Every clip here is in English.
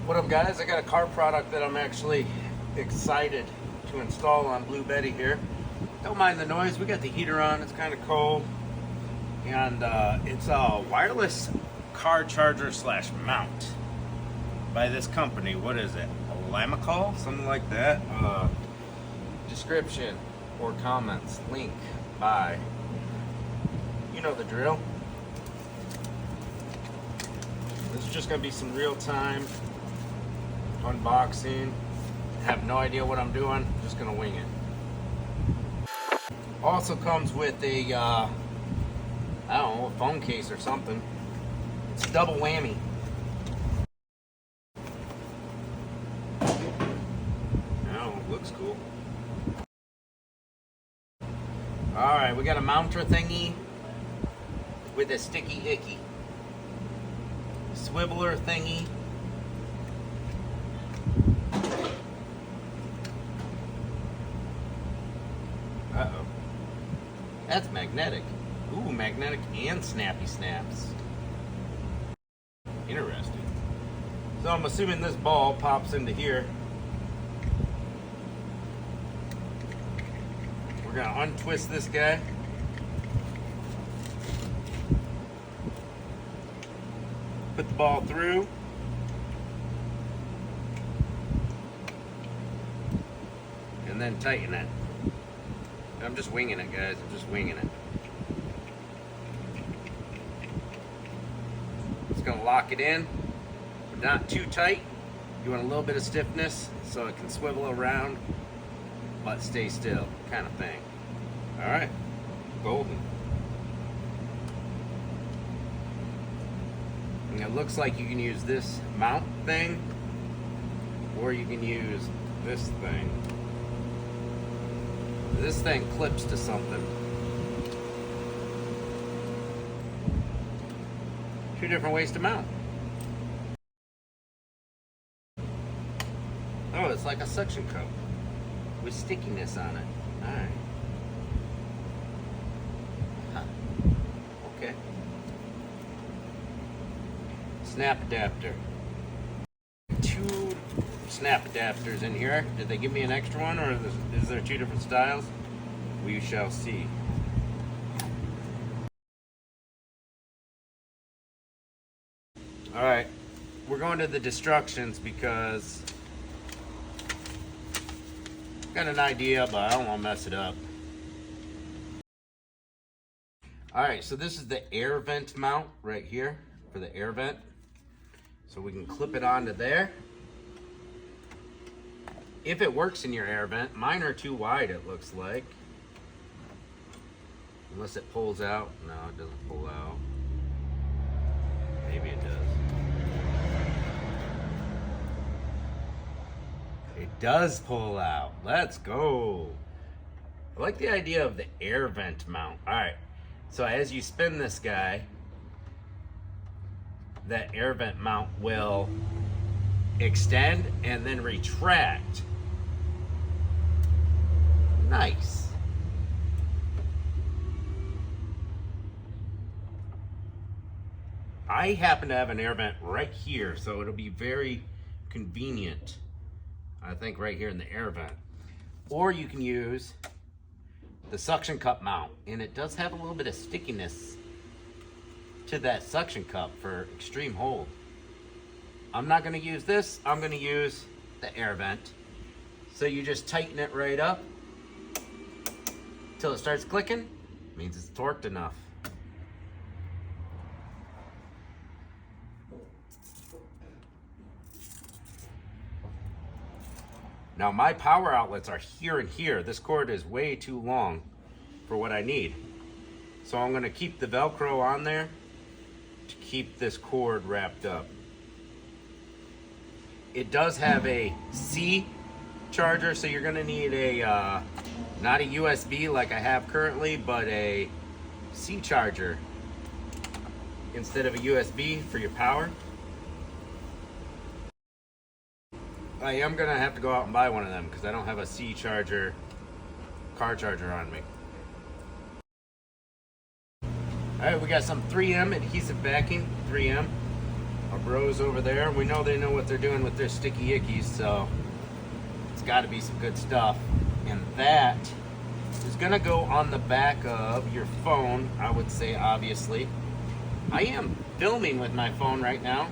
What up, guys? I got a car product that I'm actually excited to install on Blue Betty here. Don't mind the noise. We got the heater on. It's kind of cold. And it's a wireless car charger slash mount by this company. What is it? Lamical? Something like that. Description or comments. Link by. You know the drill. This is just going to be some real-time unboxing. Have no idea what I'm doing. Just going to wing it. Also comes with a, I don't know, a phone case or something. It's a double whammy. Oh, looks cool. Alright, we got a mounter thingy with a sticky icky. Swiveler thingy. Uh-oh. That's magnetic. Ooh, magnetic and snappy snaps. Interesting. So I'm assuming this ball pops into here. We're gonna untwist this guy. Put the ball through. And then tighten it. I'm just winging it, guys. I'm just winging it. It's gonna lock it in, but not too tight. You want a little bit of stiffness so it can swivel around, but stay still, kind of thing. All right, golden. And it looks like you can use this mount thing, or you can use this thing. This thing clips to something. Two different ways to mount. Oh, it's like a suction cup with stickiness on it. Alright. Huh. Okay. Snap adapter. Two snap adapters in here. Did they give me an extra one, or is there two different styles? We shall see. Alright, we're going to the destructions because I've got an idea, but I don't want to mess it up. Alright, so this is the air vent mount right here for the air vent. So we can clip it onto there. If it works in your air vent, mine are too wide, it looks like. Unless it pulls out. No, it doesn't pull out. Maybe it does. It does pull out. Let's go. I like the idea of the air vent mount. Alright, so as you spin this guy, that air vent mount will extend and then retract. Nice. I happen to have an air vent right here, so it'll be very convenient, I think, right here in the air vent. Or you can use the suction cup mount, and it does have a little bit of stickiness to that suction cup for extreme hold. I'm not going to use this. I'm going to use the air vent. So you just tighten it right up till it starts clicking. Means it's torqued enough. Now my power outlets are here and here. This cord is way too long for what I need. So I'm going to keep the Velcro on there to keep this cord wrapped up. It does have a C charger, so you're going to need a, not a USB like I have currently, but a C charger instead of a USB for your power. I am gonna have to go out and buy one of them because I don't have a C charger, car charger on me. All right, we got some 3M adhesive backing, 3M. our bros over there. We know they know what they're doing with their sticky ickies, so it's got to be some good stuff. And that is going to go on the back of your phone, I would say, obviously. I am filming with my phone right now.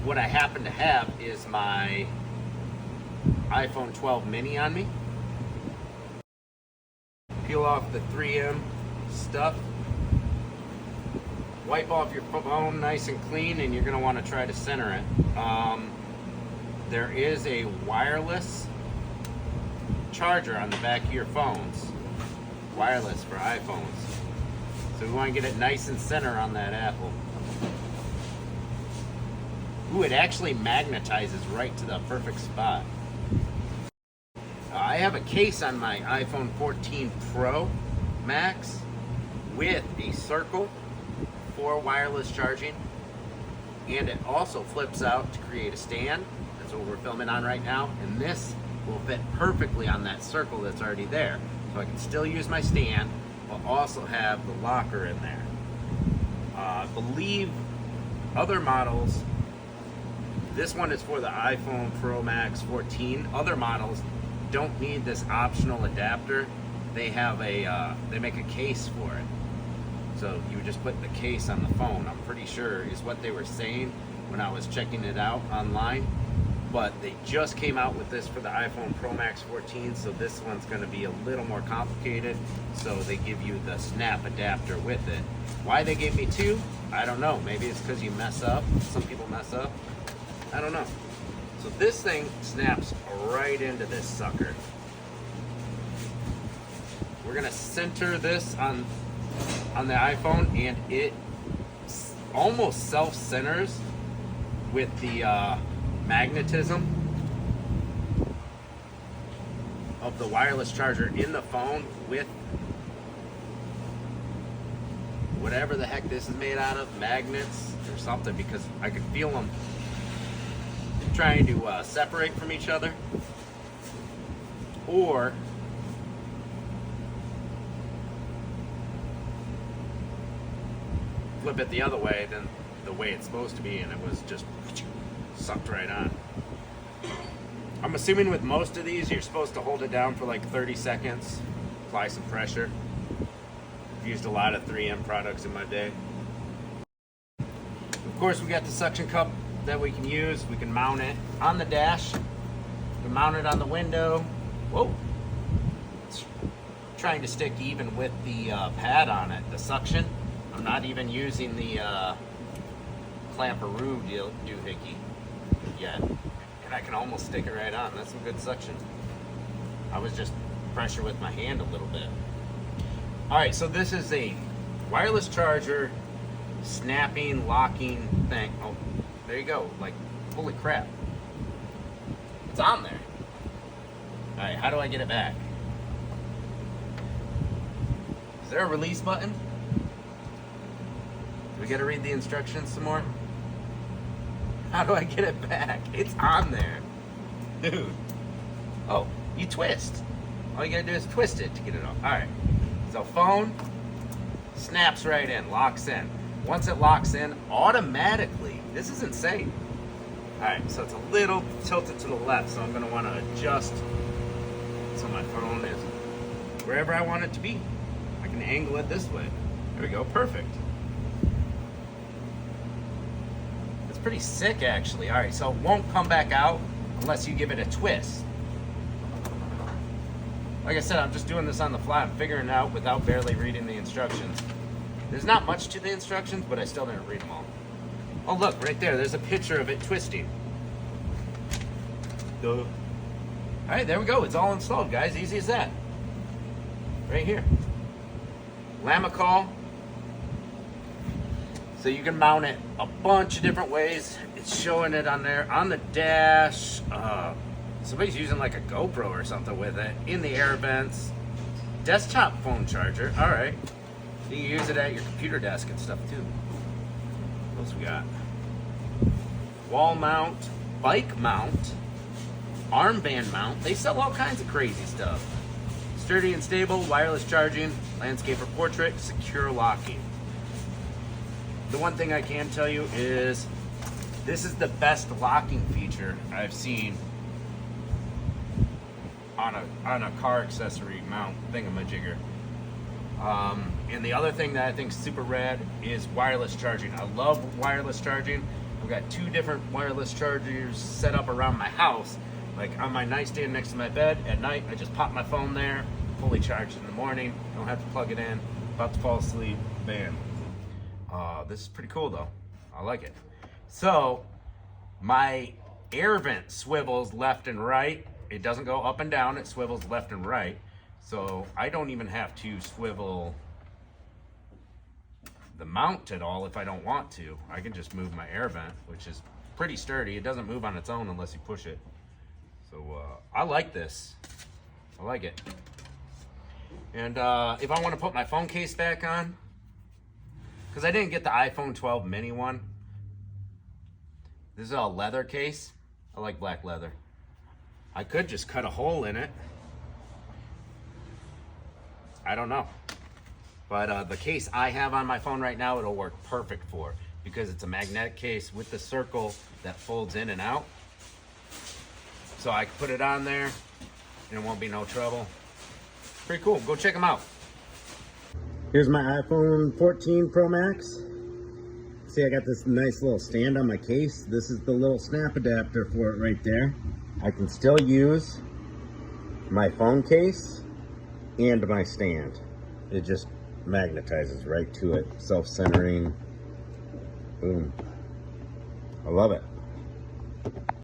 What I happen to have is my iPhone 12 mini on me. Peel off the 3M stuff. Wipe off your phone nice and clean, and you're going to want to try to center it. There is a wireless charger on the back of your phones. Wireless for iPhones. So we want to get it nice and center on that apple. Ooh, it actually magnetizes right to the perfect spot. I have a case on my iPhone 14 Pro Max with a circle for wireless charging, and it also flips out to create a stand. That's what we're filming on right now, and this will fit perfectly on that circle that's already there. So I can still use my stand, but also have the locker in there. I believe other models, this one is for the iPhone Pro Max 14. Other models don't need this optional adapter. They have they make a case for it. So you just put the case on the phone, I'm pretty sure is what they were saying when I was checking it out online. But they just came out with this for the iPhone Pro Max 14, so this one's going to be a little more complicated. So they give you the snap adapter with it. Why they gave me two, I don't know. Maybe it's because you mess up. Some people mess up. I don't know. So this thing snaps right into this sucker. We're going to center this on the iPhone, and it almost self-centers with the magnetism of the wireless charger in the phone with whatever the heck this is made out of, magnets or something, because I could feel them trying to separate from each other. Or flip it the other way than the way it's supposed to be, and it was just sucked right on. I'm assuming with most of these you're supposed to hold it down for like 30 seconds, apply some pressure. I've used a lot of 3M products in my day. Of course, we got the suction cup that we can use. We can mount it on the dash, we can mount it on the window. Whoa, it's trying to stick even with the pad on it, the suction. I'm not even using the clamperoo doohickey yet, and I can almost stick it right on. That's some good suction. I was just pressure with my hand a little bit. All right, so this is a wireless charger, snapping, locking thing. Oh, there you go. Like, holy crap. It's on there. All right, how do I get it back? Is there a release button? Do we gotta read the instructions some more? How do I get it back? It's on there. Dude. Oh, you twist. All you gotta do is twist it to get it off. All right. So phone snaps right in, locks in. Once it locks in, automatically, this is insane. All right, so it's a little tilted to the left, so I'm gonna wanna adjust so my phone is wherever I want it to be. I can angle it this way. There we go, perfect. Pretty sick, actually. All right, so it won't come back out unless you give it a twist. Like I said, I'm just doing this on the fly. I'm figuring it out without barely reading the instructions. There's not much to the instructions, but I still didn't read them all. Oh, look, right there. There's a picture of it twisting. Duh. All right, there we go. It's all installed, guys. Easy as that. Right here. Lamicall. So you can mount it a bunch of different ways. It's showing it on there, on the dash. Somebody's using like a GoPro or something with it. In the air vents. Desktop phone charger. All right. You can use it at your computer desk and stuff too. What else we got? Wall mount, bike mount, armband mount. They sell all kinds of crazy stuff. Sturdy and stable, wireless charging, landscape or portrait, secure locking. The one thing I can tell you is this is the best locking feature I've seen on a car accessory mount thingamajigger. And the other thing that I think is super rad is wireless charging. I love wireless charging. I've got 2 different wireless chargers set up around my house, like on my nightstand next to my bed. At night, I just pop my phone there, fully charged in the morning. Don't have to plug it in. About to fall asleep, bam. This is pretty cool though. I like it. So my air vent swivels left and right. It doesn't go up and down, it swivels left and right. So I don't even have to swivel the mount at all if I don't want to. I can just move my air vent, which is pretty sturdy. It doesn't move on its own unless you push it. So I like this. I like it. And if I want to put my phone case back on, because I didn't get the iPhone 12 mini one. This is a leather case. I like black leather. I could just cut a hole in it. I don't know. But the case I have on my phone right now, it'll work perfect for, because it's a magnetic case with the circle that folds in and out. So I can put it on there and it won't be no trouble. Pretty cool. Go check them out. Here's my iPhone 14 Pro Max. See, I got this nice little stand on my case. This is the little snap adapter for it right there. I can still use my phone case and my stand. It just magnetizes right to it. Self-centering. Boom. I love it.